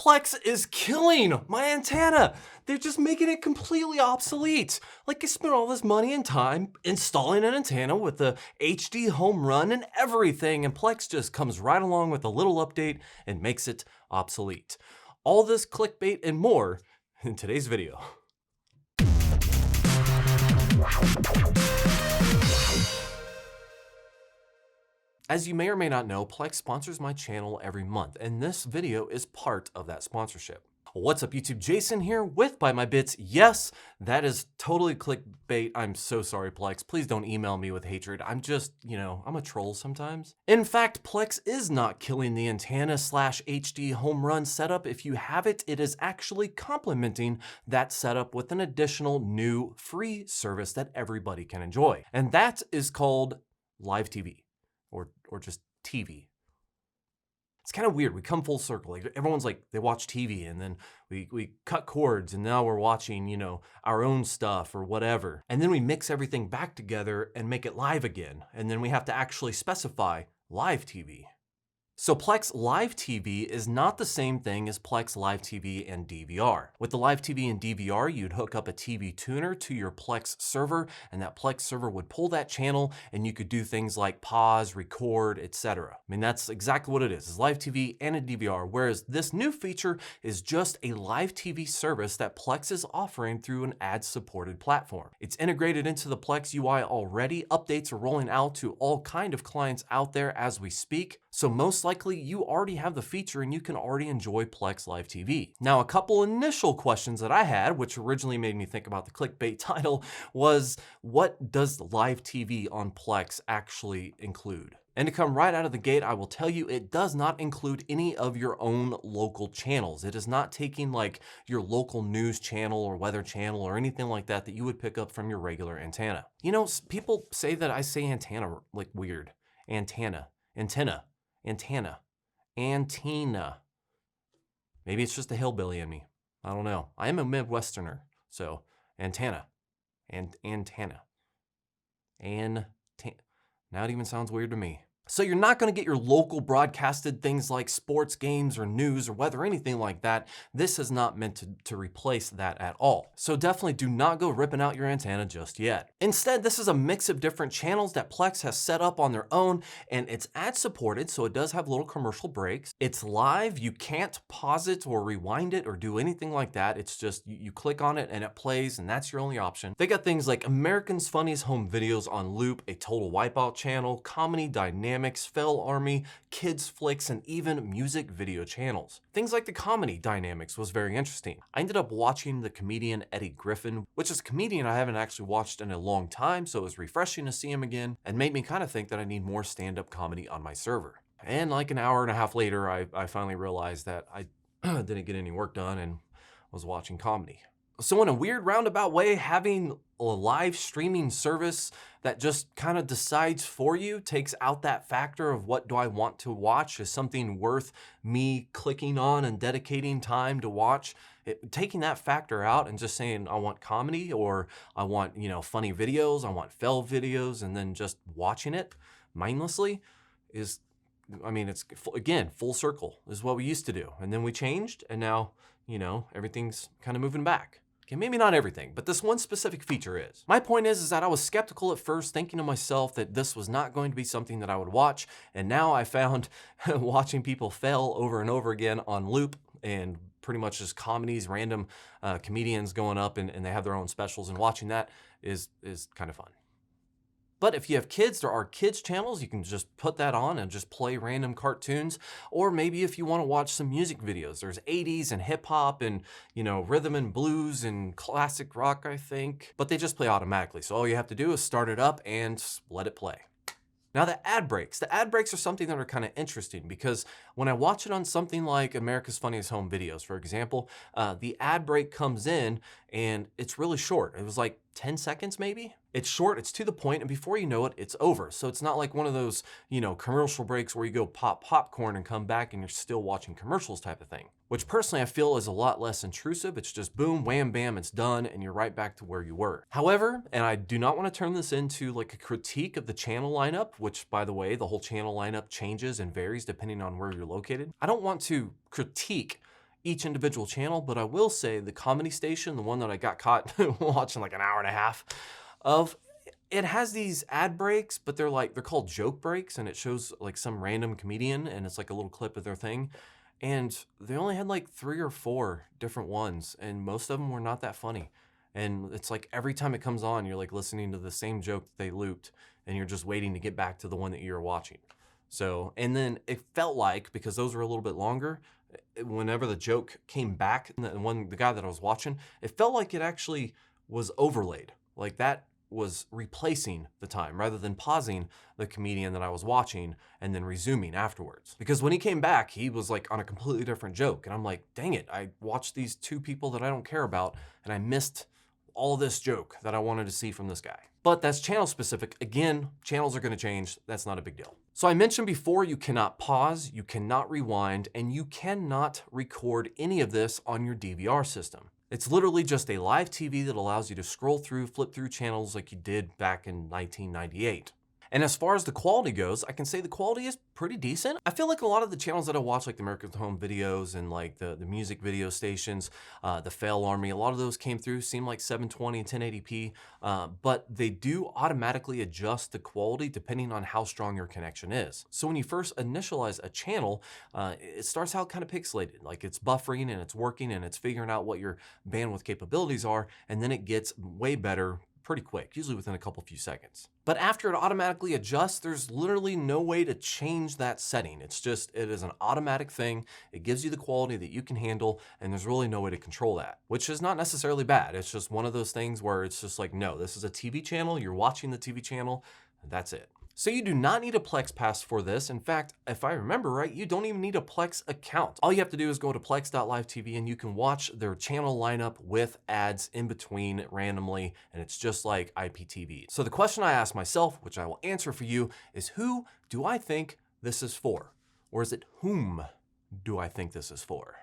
Plex is killing my antenna. They're just making it completely obsolete. Like I spent all this money and time installing an antenna with the HD home run and everything, and Plex just comes right along with a little update and makes it obsolete. All this clickbait and more in today's video. As you may or may not know, Plex sponsors my channel every month, and this video is part of that sponsorship. What's up YouTube, Jason here with Byte My Bits. Yes, that is totally clickbait. I'm so sorry, Plex. Please don't email me with hatred. I'm just, I'm a troll sometimes. In fact, Plex is not killing the antenna / HD home run setup. If you have it, it is actually complementing that setup with an additional new free service that everybody can enjoy. And that is called live TV. Or just TV. It's kind of weird. We come full circle. Like everyone's like, they watch TV and then we cut cords and now we're watching, our own stuff or whatever. And then we mix everything back together and make it live again. And then we have to actually specify live TV. So Plex Live TV is not the same thing as Plex Live TV and DVR. With the Live TV and DVR, you'd hook up a TV tuner to your Plex server, and that Plex server would pull that channel, and you could do things like pause, record, etc. I mean, that's exactly what it is. It's Live TV and a DVR, whereas this new feature is just a live TV service that Plex is offering through an ad-supported platform. It's integrated into the Plex UI already. Updates are rolling out to all kind of clients out there as we speak. So most likely you already have the feature and you can already enjoy Plex Live TV. Now, a couple initial questions that I had, which originally made me think about the clickbait title, was what does live TV on Plex actually include? And to come right out of the gate, I will tell you it does not include any of your own local channels. It is not taking like your local news channel or weather channel or anything like that that you would pick up from your regular antenna. People say that I say antenna like weird. Antenna. Maybe it's just a hillbilly in me. I don't know. I am a Midwesterner, so antenna. Now it even sounds weird to me. So you're not going to get your local broadcasted things like sports games or news or weather, anything like that. This is not meant to replace that at all. So definitely do not go ripping out your antenna just yet. Instead, this is a mix of different channels that Plex has set up on their own, and it's ad supported, so it does have little commercial breaks. It's live. You can't pause it or rewind it or do anything like that. It's just you click on it and it plays, and that's your only option. They got things like American's Funniest Home Videos on loop, a Total Wipeout channel, Comedy Dynamics, Fell Army, Kids Flicks, and even music video channels. Things like the Comedy Dynamics was very interesting. I ended up watching the comedian Eddie Griffin, which is a comedian I haven't actually watched in a long time, so it was refreshing to see him again and made me kind of think that I need more stand-up comedy on my server. And like an hour and a half later, I finally realized that I didn't get any work done and was watching comedy. So in a weird roundabout way, having a live streaming service that just kind of decides for you takes out that factor of what do I want to watch? Is something worth me clicking on and dedicating time to watch? Taking that factor out and just saying I want comedy or I want, funny videos, I want fell videos, and then just watching it mindlessly it's again, full circle is what we used to do. And then we changed and now, everything's kind of moving back. Okay, maybe not everything, but this one specific feature is. My point is that I was skeptical at first, thinking to myself that this was not going to be something that I would watch. And now I found watching people fail over and over again on loop and pretty much just comedies, random comedians going up and they have their own specials, and watching that is kind of fun. But if you have kids, there are kids channels. You can just put that on and just play random cartoons. Or maybe if you want to watch some music videos, there's 80s and hip hop and, rhythm and blues and classic rock, I think. But they just play automatically. So all you have to do is start it up and let it play. Now the ad breaks are something that are kind of interesting because when I watch it on something like America's Funniest Home Videos, for example, the ad break comes in and it's really short. It was like 10 seconds maybe. It's short, it's to the point, and before you know it, it's over. So it's not like one of those, commercial breaks where you go pop popcorn and come back and you're still watching commercials type of thing. Which personally I feel is a lot less intrusive. It's just boom, wham, bam, it's done, and you're right back to where you were. However, and I do not want to turn this into like a critique of the channel lineup, which by the way, the whole channel lineup changes and varies depending on where you're located. I don't want to critique each individual channel, but I will say the comedy station, the one that I got caught watching like an hour and a half of, it has these ad breaks, but they're called joke breaks, and it shows like some random comedian and it's like a little clip of their thing. And they only had like 3 or 4 different ones, and most of them were not that funny. And it's like every time it comes on, you're like listening to the same joke that they looped, and you're just waiting to get back to the one that you're watching. So, and then it felt like, because those were a little bit longer, whenever the joke came back, the guy that I was watching, it felt like it actually was overlaid. Like that was replacing the time rather than pausing the comedian that I was watching and then resuming afterwards. Because when he came back, he was like on a completely different joke. And I'm like, dang it, I watched these 2 people that I don't care about and I missed all this joke that I wanted to see from this guy. But that's channel specific. Again, channels are gonna change. That's not a big deal. So I mentioned before, you cannot pause, you cannot rewind, and you cannot record any of this on your DVR system. It's literally just a live TV that allows you to scroll through, flip through channels like you did back in 1998. And as far as the quality goes, I can say the quality is pretty decent. I feel like a lot of the channels that I watch, like the American Home Videos and like the music video stations, the Fail Army, a lot of those came through, seem like 720 and 1080p, but they do automatically adjust the quality depending on how strong your connection is. So when you first initialize a channel, it starts out kind of pixelated, like it's buffering and it's working and it's figuring out what your bandwidth capabilities are, and then it gets way better pretty quick, usually within a few seconds. But after it automatically adjusts, there's literally no way to change that setting. It is an automatic thing. It gives you the quality that you can handle, and there's really no way to control that, which is not necessarily bad. It's just one of those things where it's just like, no, this is a TV channel. You're watching the TV channel. That's it. So you do not need a Plex pass for this. In fact, if I remember right, you don't even need a Plex account. All you have to do is go to plex.live TV and you can watch their channel lineup with ads in between randomly, and it's just like IPTV. So the question I ask myself, which I will answer for you, is who do I think this is for? Or is it whom do I think this is for?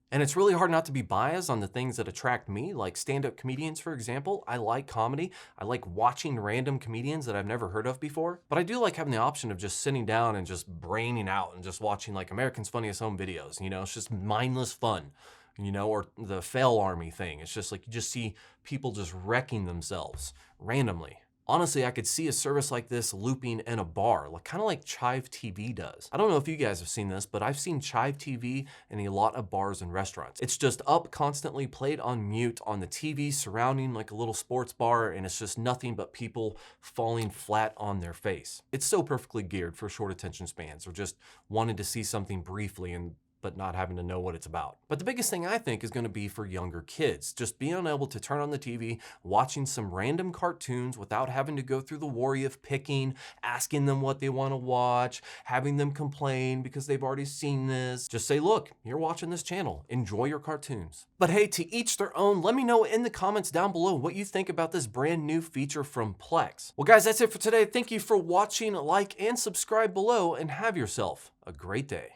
And it's really hard not to be biased on the things that attract me, like stand-up comedians, for example. I like comedy. I like watching random comedians that I've never heard of before. But I do like having the option of just sitting down and just braining out and just watching like American's Funniest Home Videos. You know, it's just mindless fun, you know, or the Fail Army thing. It's just like you just see people just wrecking themselves randomly. Honestly, I could see a service like this looping in a bar, kind of like Chive TV does. I don't know if you guys have seen this, but I've seen Chive TV in a lot of bars and restaurants. It's just up constantly, played on mute on the TV surrounding like a little sports bar, and it's just nothing but people falling flat on their face. It's so perfectly geared for short attention spans or just wanting to see something briefly but not having to know what it's about. But the biggest thing I think is going to be for younger kids, just being able to turn on the TV, watching some random cartoons without having to go through the worry of picking, asking them what they want to watch, having them complain because they've already seen this. Just say, look, you're watching this channel, enjoy your cartoons. But hey, to each their own. Let me know in the comments down below what you think about this brand new feature from Plex. Well guys, that's it for today. Thank you for watching, like and subscribe below, and have yourself a great day.